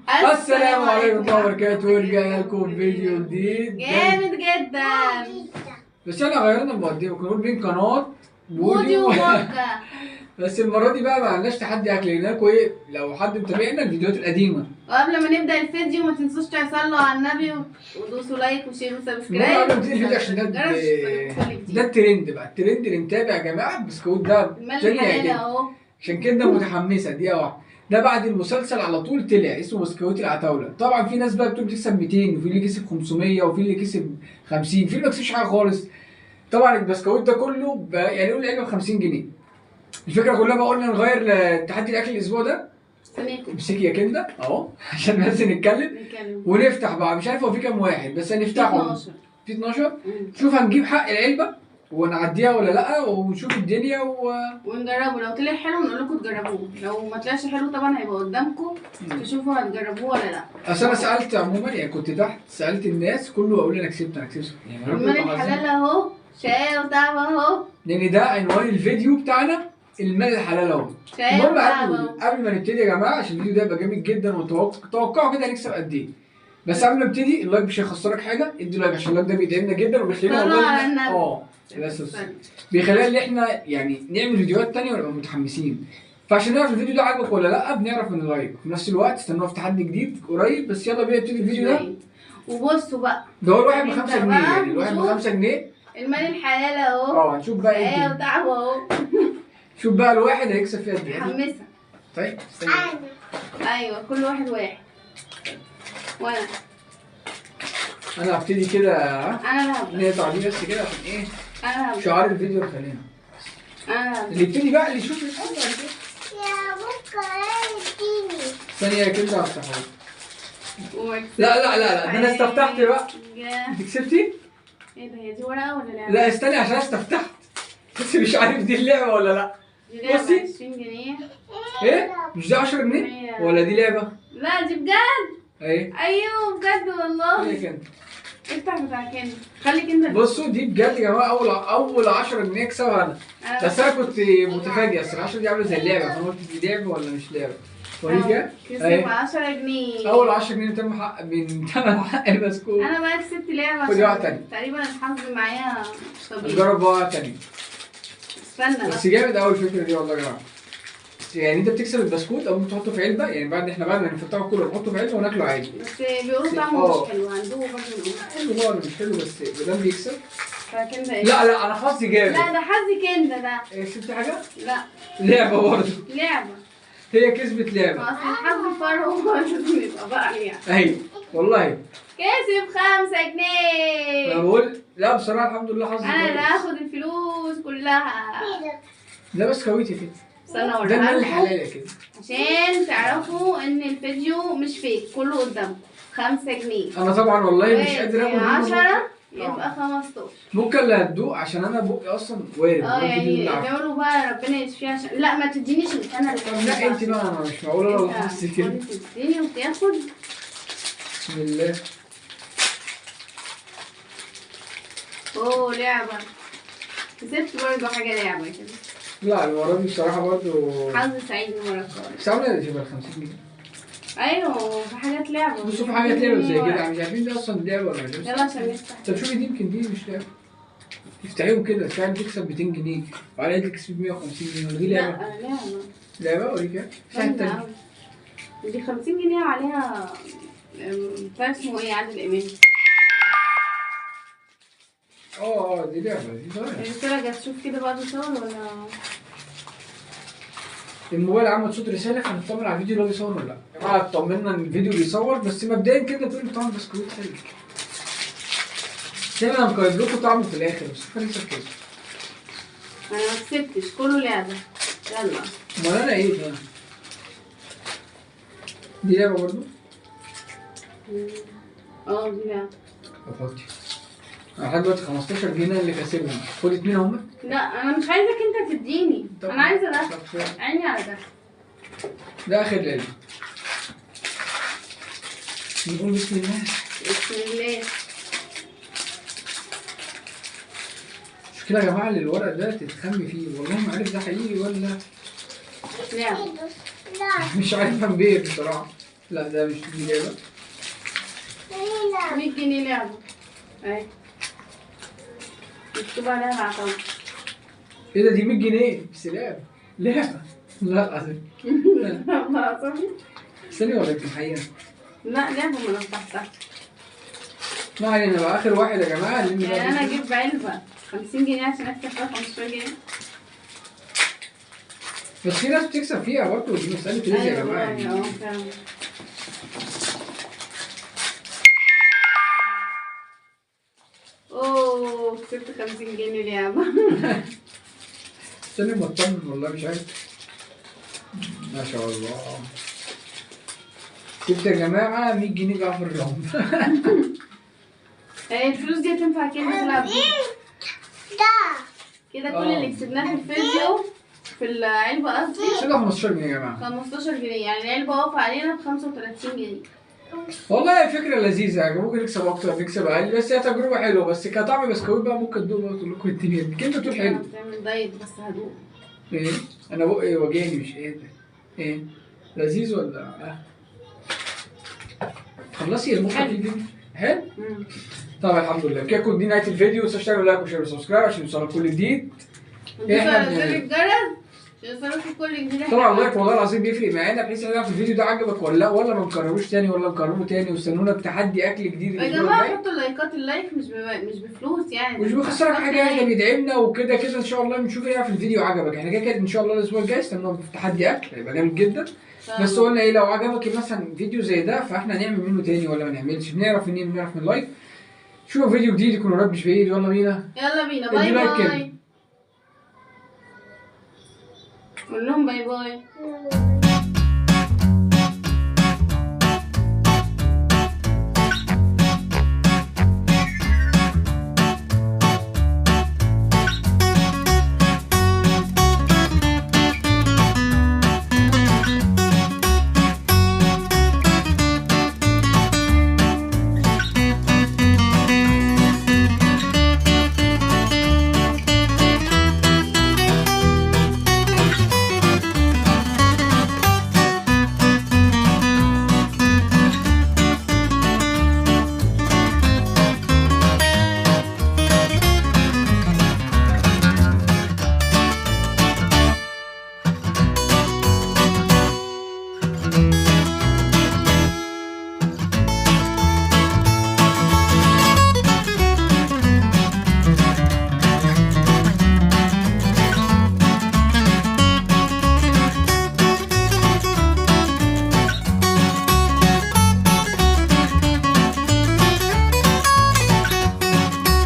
السلام عليكم ورحمة الله وبركاته. رجعنا لكم فيديو جديد جامد جدا. بس احنا غيرنا المقدمة، كنا بنقول بين قناة بودي ومكة. بس المرة دي بقى ما عندناش تحدي أكل، قلنا لكم إيه لو حد متابعنا الفيديوهات القديمة. وقبل ما نبدأ الفيديو ما تنسوش تصلوا على النبي ودوسوا لايك وشير وسبسكرايب. قبل ما نبتدي الفيديو عشان ده الترند بقى، الترند اللي متابع يا جماعة البسكوت ده الملح اهو، عشان كده متحمسة. دقيقة واحدة، ده بعد المسلسل على طول طلع اسمه بسكوت العتاولة. طبعا في ناس بقى بتقول بتكسب 200 وفي اللي كسب 500 وفي اللي كسب 50 في اللي ما كسبش حاجة خالص. طبعا البسكوت ده كله يعني قول العلبة ب 50 جنيه. الفكرة كلها بقى قلنا نغير تحدي الأكل الأسبوع ده. امسكي يا كندا أهو عشان بس نتكلم ونفتح بقى. مش عارف هو في كام واحد بس هنفتحهم. في 12. شوف هنجيب حق العلبة ونعديها ولا لا ونشوف الدنيا ونجربه. لو طلع حلو نقول لكم تجربوه، لو ما طلعش حلو طبعا هيبقى قدامكم تشوفوا هتجربوه ولا لا. اصل انا سالت عموما، يعني كنت تحت سالت الناس كله بقول لي انا كسبت يعني المال الحلال اهو، شاي وتعب اهو، لان ده عنوان الفيديو بتاعنا، المال الحلال اهو. المهم قبل ما نبتدي يا جماعه عشان الفيديو ده يبقى جامد جدا وتوقعوا كده هنكسب قد ايه. بس قبل ما نبتدي اللايك مش هيخسرك حاجه، ادي لايك عشان اللايك ده بيدعمنا جدا وبيخلينا والله بيخلينا ان احنا يعني نعمل فيديوهات تانية ونبقى متحمسين. فعشان نعرف الفيديو ده عاجبك ولا لا بنعرف من اللايك. في نفس الوقت استنونا في تحدي جديد قريب. بس يلا بينا نبتدي الفيديو ده. وبصوا بقى ده هو الواحد ب 5 جنيه، يعني الواحد ب 5 جنيه. المال الحلال اهو. هنشوف بقى ايه وتعب اهو. شوف بقى الواحد هيكسب فيها قد ايه. متحمسه. طيب ايوه كل واحد واحد. انا هبتدي كده. انا هبدا نقطع دي بس كده عشان ايه انا هبدا شعار الفيديو خلينا. اللي يبتدي بقى اللي يشوف الحلقه يا بكره اديني ثانيه كده هفتحها. لا ده انا استفتحت بقى. انت كسبتي؟ ايه ده؟ هي دي ورقه ولا لعبه؟ لا استني عشان استفتحت بس مش عارف دي اللعبه ولا لا. بصي 20 جنيه. ايه مش دي 10 جنيه ولا دي لعبه؟ لا دي بجد. ايوه بجد والله. هي كده. افتح بتاع كندا، خلي كندا. بصوا دي بجد يا جماعه اول 10 جنيه اكسبها انا. بس انا كنت متفاجئ اصل 10 دي عامله زي اللعبه، فانا قلت دي لعبه ولا مش لعبه. وريكا كسب 10 جنيه. اول 10 جنيه تم حق من ثمن حق البسكوت. انا بقى كسبت لعبه خدي واحده ثانيه. تقريبا الحظ معايا طبيعي. نجرب بقى واحده ثانيه. استنى بس جامد قوي الفكره دي والله يا جماعه. يعني انت بتكسب البسكوت او تحطه في علبه، يعني بعد ما نفتحه كله نحطه في علبه وناكله عادي. بس بيقولوا طعمه مش حلو، عندهم برضه حلو برضه مش حلو بس ما دام بيكسب. فكندا ايه؟ لا انا حظي جامد. لا ده حظي كندا ده. ايه كسبت حاجه؟ لا لعبه برضه. لعبه. هي كسبت لعبه. اصل الحظ فرق لازم يبقى بقى يعني. ايوه والله. كسب 5 جنيه. انا بقول لا بصراحه الحمد لله حظي انا اللي هاخد الفلوس كلها. ده بسكويتي كده. استنى ده المال الحلال كده عشان تعرفوا ان الفيديو مش فيك، كله قدامكم. 5 جنيه. انا طبعا والله مش قادر اكل 10 يبقى 15. ممكن اللي هتدوق عشان انا بقي اصلا وارد. يعني ادعوا بقى ربنا يشفيه عشان لا ما تدينيش انا اللي لا انت بقى انا مش معقوله لو حسيت كده. تديني وتاخد. بسم الله. اوه لعبه. كسبت برضه حاجه لعبه كده. لا المره دي بصراحه برضه حظ سعيد المره الجايه. بس عامله شبه 50 جنيه. ايوه في حاجات لعبه. بصوا في حاجات لعبه زي كده مش عارفين دي اصلا لعبه ولا مش. يلا عشان نفتح. طب شوفي دي يمكن دي مش لعبه. تفتحيهم كده فعلا تكسب 200 جنيه وعلى ايدك تكسب 150 جنيه ولا دي لعبه؟ لا لعبه. لعبه اوريكا. دي 50 جنيه وعليها بتاع اسمه ايه عادل امام. دي لعبه دي صغيره. الرساله جت تشوف كده بقى بيصور ولا الموبايل عمل صوت رساله فنطمن على الفيديو اللي هو بيصور ولا لا. يا جماعه اطمنا ان الفيديو بيصور بس مبدئيا كده تقول طعم بسكوت حلو. دايما انا مقيد لكم طعمه في الاخر بس خليك كده. انا ما كسبتش كله لعبه. يلا امال انا ايه ده؟ دي لعبه برضه؟ دي لعبه. حطي انا لحد دلوقتي 15 جنيه اللي كاسبهم. خد 2 اهم. لا انا مش عايزك انت تديني، انا عايزه ده. عيني على ده. ده اخر لعبه. نقول بسم الله. بسم الله. المشكله يا جماعه اللي الورق ده تتخمي فيه، والله ما عارف ده حقيقي ولا لعبه. مش عارف انبيه بصراحه. لا ده مش دي لعبة. هنا 100 جنيه لعبة اهي، مكتوب عليها العطاوة. ايه ده؟ دي 100 جنيه بس لعبة. لعبة. لا العظيم. لا صافي. استني ولا يمكن حقيقة. لا لعبة ما انا فتحتها. ما علينا بقى، آخر واحد يا جماعة اللي يعني انا اجيب علبة 50 جنيه عشان اكسب فيها 15 جنيه. بس في ناس بتكسب فيها برضه، دي مسألة رزق يا جماعة يعني. والله فعلا. اوه كسبت 50 جنيه لعبة. استني ما اطمن والله مش عارف. ما شاء الله. كنت يا جماعة 100 جنيه جعفر العمدة. الفلوس دي هتنفع كده تلعب بيها. ده كده كل اللي كسبناه في الفيديو في العلبة قصدي كده 15 جنيه يا جماعة. 15 جنيه، يعني العلبة واقفة علينا ب 35 جنيه. والله فكرة لذيذة يعني، ممكن نكسب أكتر نكسب أقل، بس هي تجربة حلوة. بس كطعم بسكويت بقى ممكن تدوق بقى تقول لكم الدنيا يمكن أنت تقول حلو. انا بتعمل دايت بس هدوق. إيه؟ أنا بقي وجعني مش قادر. إيه؟ لذيذ ولا؟ خلصي المخ حلو. دي. حلو؟ مم. طب الحمد لله كده كنت دي نهاية الفيديو. تشتركوا لايك وشير وسبسكرايب عشان يوصلك كل جديد. ودوسوا إحنا على زر بنعمل. الجرس عشان يوصلكوا كل جديد. طبعا اللايك والله العظيم بيفرق معانا، بحيث ان نعرف الفيديو ده عجبك ولا لا، ولا ما نكرروش تاني ولا نكرره تاني. واستنونا بتحدي اكل جديد يا الاسبوع جماعة الجاي. حطوا اللايكات، اللايك مش بفلوس يعني. مش بيخسرك حاجه، ده بيدعمنا وكده كده. ان شاء الله نشوف ايه في الفيديو عجبك. احنا كده كده ان شاء الله الاسبوع الجاي استنونا في تحدي اكل هيبقى جامد جدا. بس قلنا ايه، لو عجبك مثلا فيديو زي ده فاحنا نعمل منه تاني ولا ما نعملش. بنعرف منين؟ بنعرف من اللايك. شوفوا فيديو جديد يكون قريب مش بعيد. يلا بينا. يلا بينا. ادي باي لايك كده. باي. قول لهم باي باي.